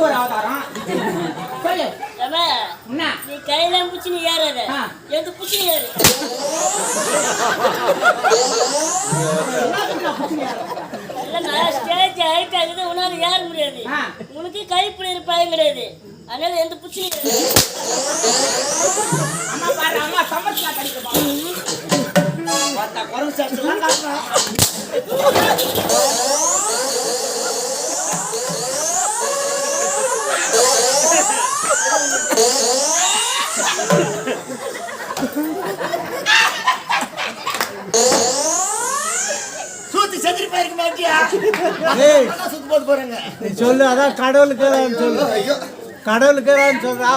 ஒரு அவதாரம் சொல்லு. என்ன நீ கையில பூச்சி நீ ஏறாத, எந்த பூச்சி நீ ஏறு. ஸ்டேஜ் ஹைட் ஆகுது, உன்னால ஏற முடியாது. உனக்கு கைப்பிடி பயம் கிடையாது, அதனால எந்த பூச்சி நீ ஏறு. அம்மா பாரு, அம்மா சமர்ச்சா கடிக்குமா பார்த்தா குரங்கு சேர்த்துலாம் காட்டுறான். சூத்தி செஞ்சிட்டு போயிருக்க மாட்டியா? சுத்து போது போறேங்க. நீ சொல்லு, அதான் கடவுளுக்கு சொல்லு, கடவுளுக்கு சொல்றா.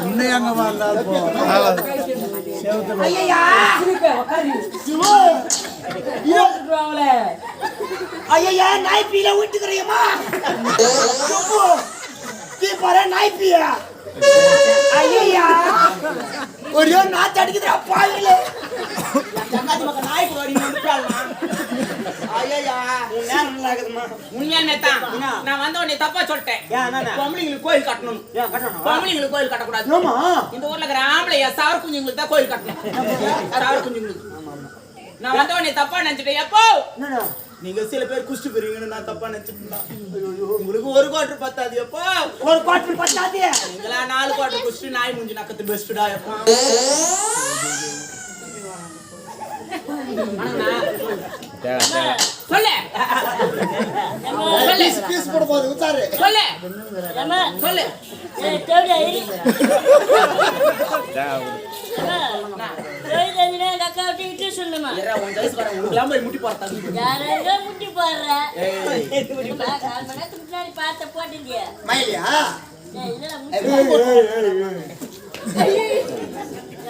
இன்னும் எங்க வந்தாலும் ஐயா நாய்ப்பீல விட்டுக்கிறியம்மா பாரு நாய்ப்பியா ஐயா ஒரே நாத்து அடிக்குதுடா பாவிலே ஜங்காதி மக்க நாய் கோடி நின்னுட்டாளா ஐயா நேரம் நடக்குதுமா உண்மையானே தான் நான் வந்த உடனே தப்பா சொல்லிட்டேன் பொம்பளைங்களுக்கு கோயில் கட்டணும் பொம்பளைங்களுக்கு கோயில் கட்ட கூடாது ஆமா இந்த ஊர்ல இருக்கிற ஆம்பளையா சாவர் குஞ்சுங்களுக்கு தான் கோயில் கட்டணும் சாவர் குஞ்சுங்களுக்கு நான் வந்த உடனே தப்பா நினைச்சிட்டேன் எப்போ நீங்க சில பேர் குஷ்டு போறீங்கன்னு நான் தப்பா நினைச்சிட்டேன் உங்களுக்கு ஒரு குவார்டர் பத்தாது எப்போ ஒரு குவார்டர் பத்தாது நீங்களா 4 குவார்டர் குஷ்டு நாய் மூஞ்சி நக்கத்து பெஸ்ட்டா எப்போ சொல்லு சொல்லு பீஸ் போட போது உச்சாரு சொல்லு அம்மா சொல்லு ஏய் தேடி ஐரி ஏய் தேடினே அக்கா விட்டு சொல்லுமா ஏறா உன் ஜைஸ் வர உனக்குலாம் போய் முட்டி போறதா யாரங்க முட்டி போறற ஏய் முட்டி பா கால் மணி முன்னாடி பார்த்த போட்டிங்க மயிலியா ஏய் இல்ல முட்டி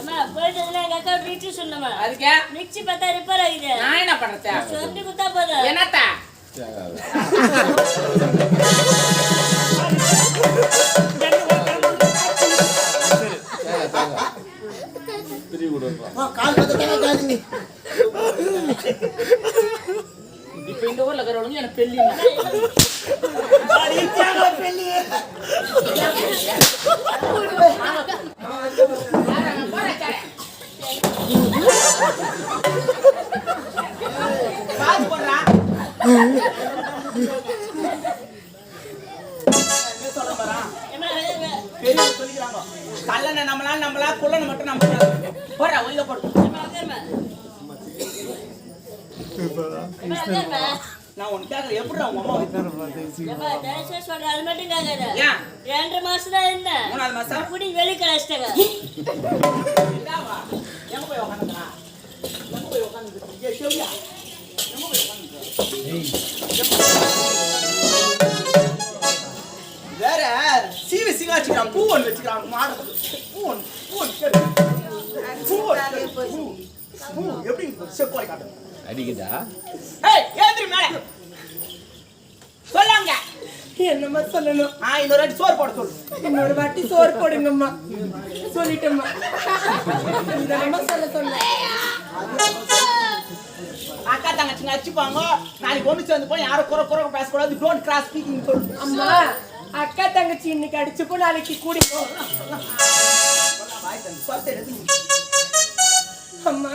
அம்மா போய்டல அக்கா விட்டு சொல்லுமா அதுக்கு மிக்ஸி பார்த்தா ரிப்பேர் ஆயிடுது நான் என்ன பண்றேன் சொல்லி குத்தா போதா என்னடா இப்ப இந்த ஊர்ல இருக்கிறவங்க எனக்கு பெல்லி கல்லனை நம்மளா குள்ளனை மட்டும் நம்ம போடுறா ஒய்ய போடு நான் உனக்கு கேட்கல எப்படி உங்க அம்மா சொல்ற அது மட்டும் கேட்காத 2 மாசம் தான் என்ன 3வது மாசம் அப்படி வெளி கலாச்சிட்டாங்க எங்க போய் உட்காந்துக்கிறா எங்க போய் உட்காந்துக்கிறீங்க ஏ ஷோவியா எங்க போய் உட்காந்துக்கிறீங்க வேற சீவி சிங்காச்சிக்கிறான் பூ ஒன்று வச்சுக்கிறான் மாடு பூ எப்படி செப்போய் காட்டு அடிக்குதா ஏய் ஏந்திரி மேல சொல்லாங்க என்னம்மா சொல்லணும் இன்னொரு வாட்டி சோறு போட சொல்லு இன்னொரு வாட்டி சோறு போடுங்கம்மா சொல்லிட்டேம்மா இதெல்லாம் சொல்ல சொன்னேன் அக்கா தங்கச்சிங்க அடிச்சுப்பாங்க நாளைக்கு ஒன்று சேர்ந்து போய் யாரும் குறை பேசக்கூடாது டோன்ட் கிராஸ் ஸ்பீக்கிங் சொல்லு அம்மா அக்கா தங்கச்சி இன்னைக்கு அடிச்சுப்போ நாளைக்கு கூடிப்போ அம்மா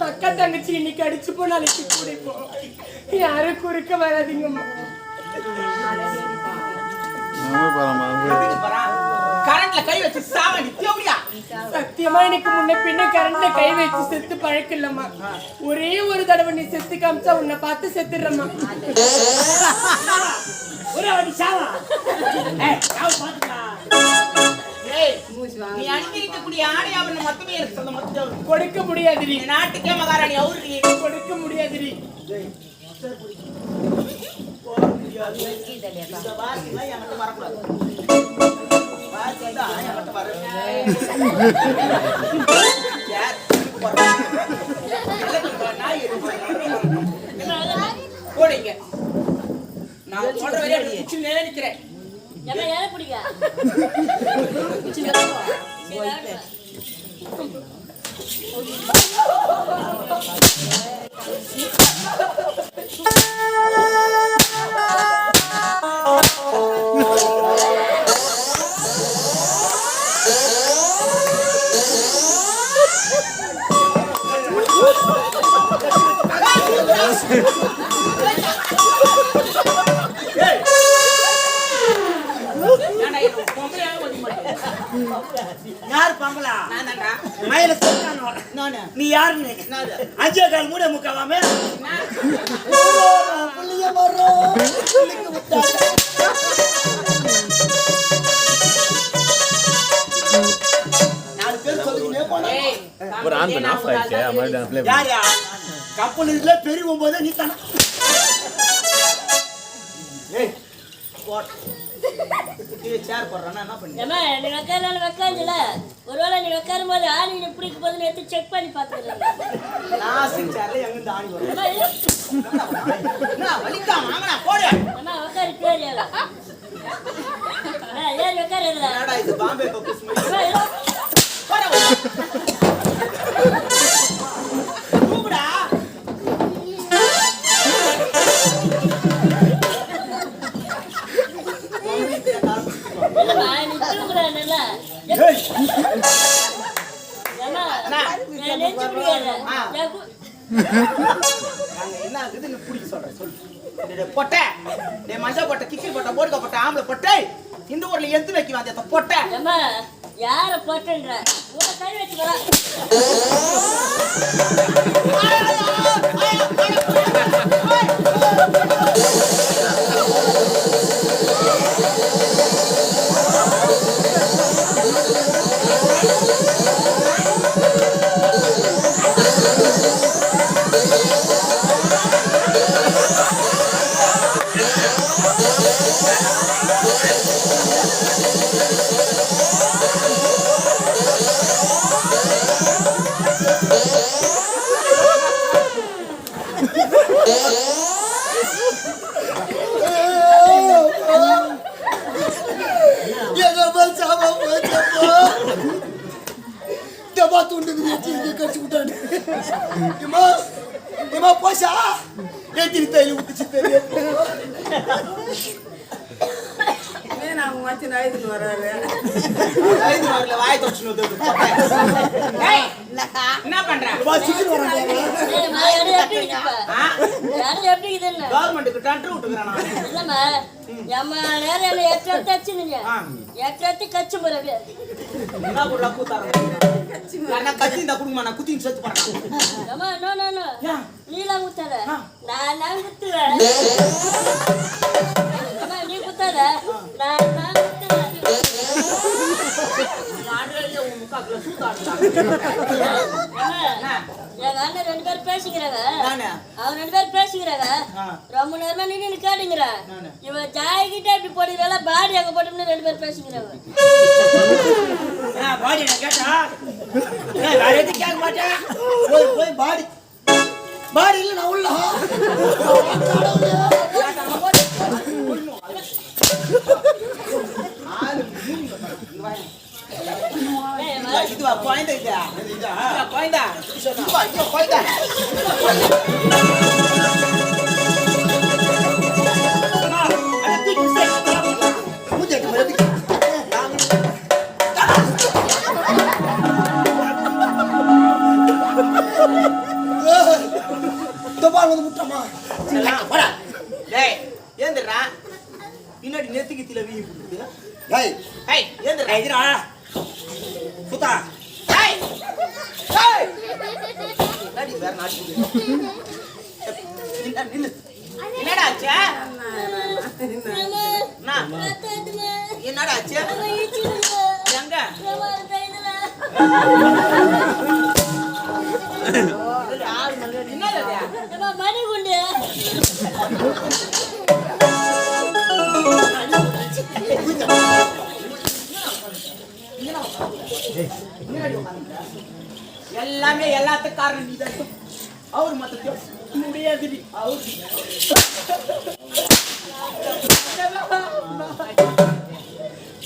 அக்கா தங்கச்சி இன்னைக்கு அடிச்சுப்போ நாளைக்கு கூடிப்போ யாரும் குறுக்க வராதீங்கம்மா கரண்ட்ல கை வச்சு சாவடி தேவடியா சத்தியமா எனக்கு முன்ன பின்ன கரண்ட்ல கை வச்சு செத்து பழக்கம் இல்லம்மா ஒரே ஒரு தடவை நீ செத்து காமிச்சா உன்னை பார்த்து செத்துடுறம்மா ஒரே வாட்டி சாவா சாவு பாத்துக்கா நீ அணிந்திருக்கக்கூடிய ஆடை ஆபரணம் மட்டுமே எனக்கு சொல்ல மட்டும் கொடுக்க முடியாதுடி நாட்டுக்கே மகாராணி அவரு கொடுக்க முடியாதுடி போடுங்க நான் சொல்ற வரைய கிச்சன்ல நிக்கிறேன் என்ன ஏற பிடிக்க பம்பலா நான் தான்டா. மயில சொன்னானோ நானு. நீ யாருன்னு என்னது? 5 மூட முக்காவாமே நான். புள்ளிய வரோம் புள்ளிக்கு விட்டாங்க நாலு பேர் சொல்லிக்கினே போனா ஏய், ஒரு ஆன் பண்ண ஆஃப் ஆயிடுச்சு மறுபடியும் ப்ளே யாரா கப்பல் இதுல பெரிய போகும்போது நீ தானே ஏய் போட். கீழே சேர் போடுறானா என்ன பண்ணி? ஏம்மா நீ வைக்காதுல ஒருவேளை நீ வைக்காரும் போது ஆணி எப்படி போதுன்னு எடுத்து செக் பண்ணி பார்த்துக்கிறேன். நான் சேர்ல எங்கிருந்து ஆணி வரும்? அம்மா இது என்ன வலிக்கா வாங்கடா போடு. அம்மா உட்காரு பேரியால ஏறி உட்காரு இதுல என்னடா இது பாம்பே கக்கூஸ் மாதிரி? அம்மா இது போடா. கூப்பிடா. இல்லம்மா நீ தூங்குறானல்ல ஏய் ஏம்மா நான் நெஞ்சு பிடிக்காத அங்க என்ன ஆகுதுன்னு புடிக்க சொல்றேன் சொல்லு. டேய் பொட்டை. டேய் மஞ்சள் பொட்டை, கிக்கி பொட்டை, போடுக்க பொட்டை, ஆம்பளை பொட்டை. இந்த ஊர்ல எந்த வைக்க வந்த பொட்டை. ஏம்மா யார போட்டுன்ற உன கை வச்சு வர போஷா ஏத்தி தைலி ஊத்திச்சு தெரியும் வாய் தொடச்சுன்னு வந்து பொட்டை. ஏய், என்ன பண்ற? ஏம்மா யாரு எப்படி இருக்குப்பா யாரு எப்படி இருக்குதுன்னு கவர்மெண்ட்டுக்கு டெண்டர் விட்டுக்கிறானா? இல்லம்மா ஏம்மா நேரம் என்ன எட்டு வச்சுருந்தீங்க எட்டு கச்சு முறை என்ன கூட கூத்தாரு? நான் கத்தி இந்த குடும்பம் நான் குத்தின்னு செத்து போறேன். அம்மா நோ நோ நோ நீலாம் குத்தாத நான் குத்துவேன் அம்மா நீ குத்தாத நான் குத்துவேன் மாடலே உன் முக்காக்குல சூத்தாடுடா. அம்மா எங்க அண்ணன் 2 பேர் பேசிக்கிறாங்க நானே. அவங்க 2 பேர் பேசிக்கிறாங்க ரொம்ப நேரமா நின்று கேட்டுங்கிற இவன் ஜாய்கிட்ட இப்படி போடுறால பாடி அங்க போட்டோம்னு 2 பேர் பேசிக்கிறாங்க பாடி நான் கேட்டா வேற எதுவும் கேட்க மாட்டேன் போய் போய் பாடி பாடி இல்ல நான் உள்ள இதுவா குழந்தை இதா குழந்தை இதுவா ஐயோ குழந்தை ஏந்திரா பின்னாடி நெத்திக்கு தில வீ ஏந்திரா சுத்தா வேற நாட்டு நில்லு என்னடா ஆச்சு என்னடா ஆச்சு எங்க மணி குண்டு எல்லாமே எல்லாத்துக்கும் காரணம் நீதான் அவரு மத்த முடியாது அவரு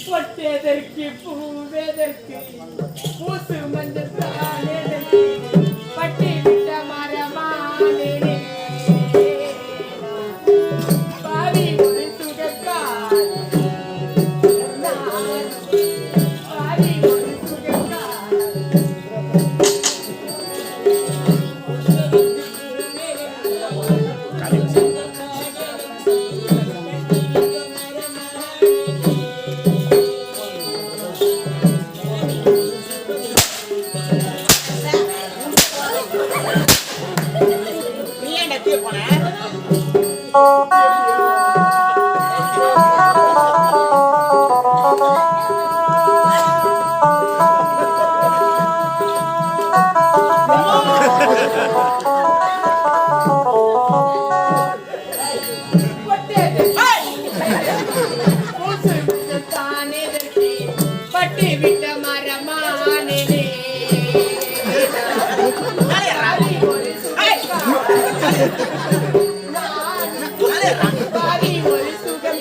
பொட்டெதற்கு பூவெதற்கு பூசு மஞ்சள் பட்டி விட்ட மரமானே பாவி ஒரு சுகக்கார் பாவி ஒரு சுகக்கார் பட்டி விட்ட மரமானே பாவி ஒரு சுகம்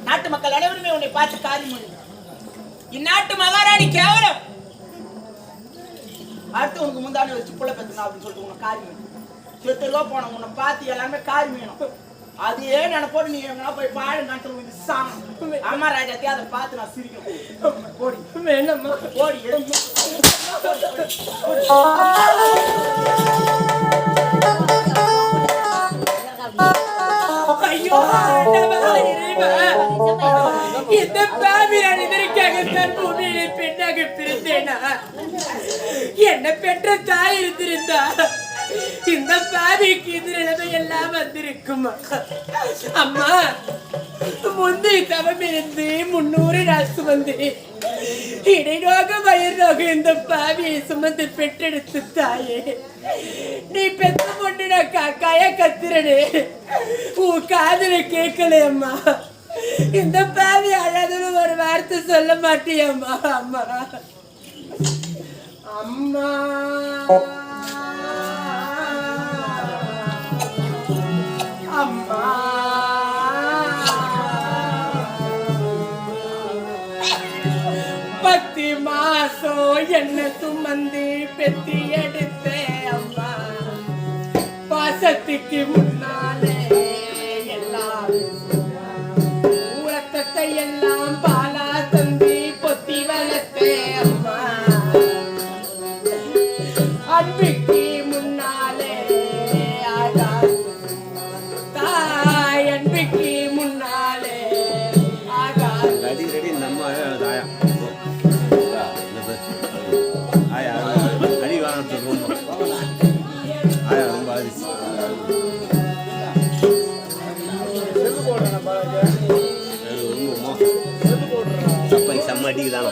நாட்டு மக்கள் அனைவருமே உன்னை பார்த்து காரியம் இந்நாட்டு மகாராணி கேவலம் அடுத்து உனக்கு முந்தாடி வச்சு புள்ள பெத்தணும் அப்படின்னு சொல்லிட்டு உனக்கு காரியம் செத்துருவா போன உன்னை பார்த்து எல்லாமே காரியம் வேணும் அதே நினைப்போடு நீ எங்கன்னா போய் பாடு நாட்டு சாமி அம்மா ராஜாத்தையே அதை பார்த்து நான் சிரிக்கணும் போடி வேணாம்மா போடி ஐயோ இந்த பாவியான் இதற்காகத்தான் பூமியிலே பெண்ணாக பிறந்தேனா? என்ன பெற்ற தாய் இருந்திருந்தா இந்த பாவிக்கு இது நிலைமை எல்லாம் வந்திருக்கும். அம்மா முந்தைய தவம் இருந்து 300 நாள் சுமந்து இடைநோக வயிறு நோக இந்த பாவியை சுமந்து பெற்றெடுத்து தாயே, நீ பெத்த பொண்ணு நான் காக்காய கத்துறனே உன் காதுல கேட்கலையம்மா. இந்த பாவி அழகுன்னு ஒரு வார்த்தை சொல்ல மாட்டியம்மா. அம்மா அம்மா அம்மா 10 மாசம் என்ன சுமந்து பெத்தி எடுத்த அம்மா, பாசத்துக்கு முன்னாலே எல்லாம் ரத்தத்தை எல்லாம் பாலா தந்தி பொத்தி வளர்த்த அம்மா, அன்பிக்கு முன்னாலே ஆகாது தாய், அன்பிக்கு முன்னாலே ஆகாது. அடி வாங்க ரொம்ப செம்ம அடிக்குதானா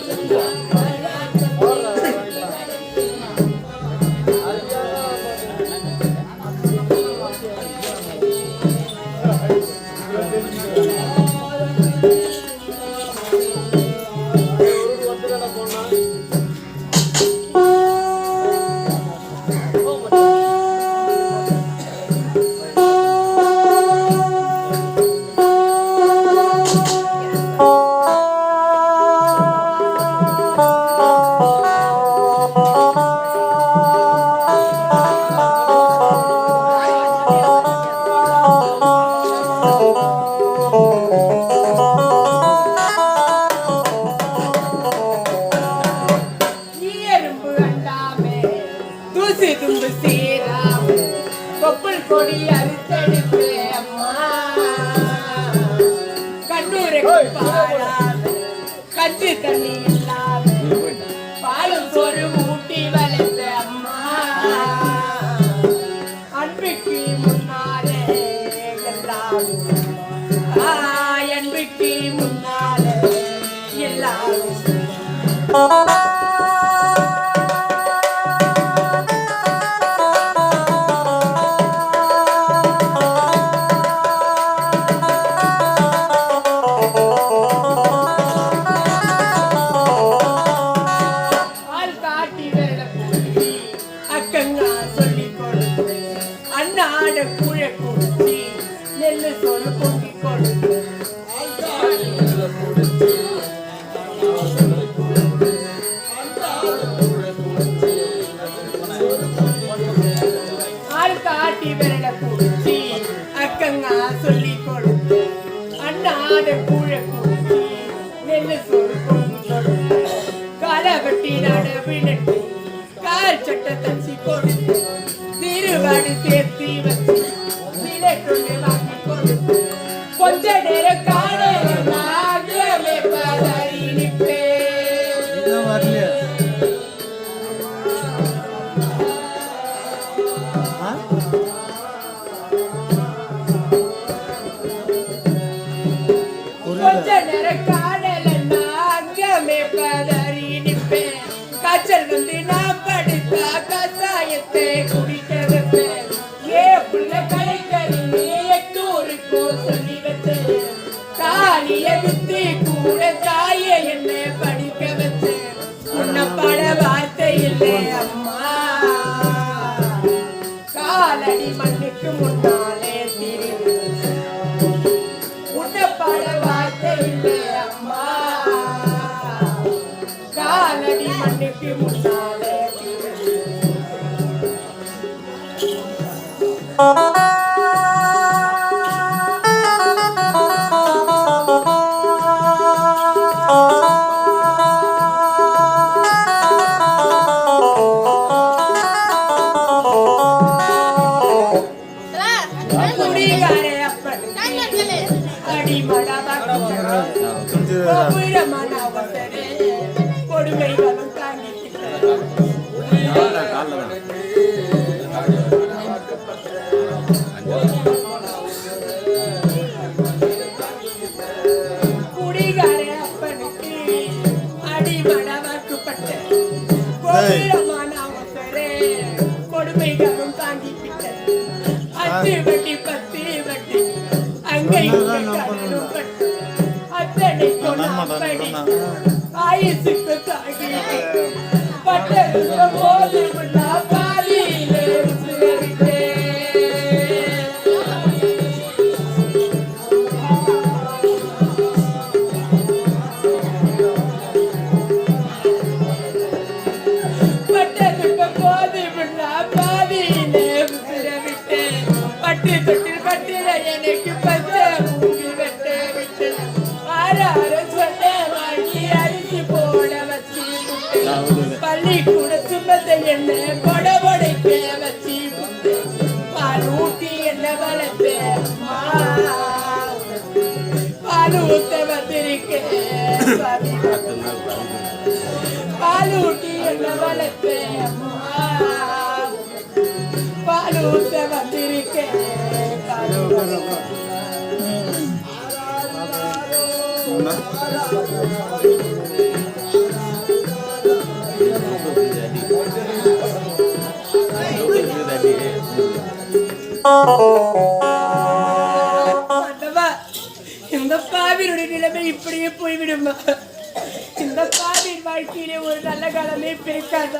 கஞ்சி தண்ணி இல்லாம பாலும் சோறு ஊட்டி வளர்த்த அம்மா அன்புக்கு முன்னாலே அன்புக்கு முன்னாலே எல்லாரும் சொல்லி கொடுத்து அண்ணாட கூழ கூட்டி நெல்லு சோறு கொடுத்து காலவட்டி நடவு நட்டு கால் சட்டை தச்சு கொடுத்து திருவாடு சேர்த்தி வச்சு விளையாட்டு வாங்கி கொடுத்து கொஞ்ச நேரம் காணவே பதறி நிற்பேன். காய்ச்சல் வந்து நான் படுத்த கசாயத்தை குடிக்க வைப்பேன். ஏ புள்ள கலைக்கறி எட்டூருக்கு சொல்லி வச்சேன். காலிய வித்து கூட தாய என்ன படிக்க வச்சேன். உன்னை பட வார்த்தை இல்லை அம்மா, காலடி மண்ணுக்கு முன்னாலே திரிவு. உன்னை பட வார்த்தை இல்லை அம்மா, காலடி மண்ணுக்கு முன்னாலே குடிகாரே அப்படி அடிமடா கொடுமைகளும் தாங்கிக்கிட்டேன். குடிகார அப்பனுக்கு அடிமட வாக்குப்பட்டேன். கோபுரமான அவசரே கொடுமைகளும் தாங்கிக்கிட்டேன். 5 வட்டி 10 வட்டி அங்கே அத்தனை கொண்டாடி ஆயுசுக்கு தாங்கி பட்டது போது பாதியிலே பட்டதுக்கு போது பாதியிலே விட்டேன். பட்டு தொட்டில் கட்டிட எனக்கு பச்சை மூடி வெட்ட விட்டேன். பள்ளிக்கூட சுமத்தை என்ன கொடபொடைக்க வச்சு பால் ஊட்டி என்ன வளர்த்த பால் ஊத்த வந்திருக்கேன். பால் ஊட்டி என்ன வளர்த்த பால் ஊத்த வந்திருக்கேன். ஆண்டவா, இந்த பாவியுடைய நிலைமை இப்படியே போய்விடுமா? இந்த பாவியின் வாழ்க்கையிலே ஒரு நல்ல காலமே பிறக்காதா?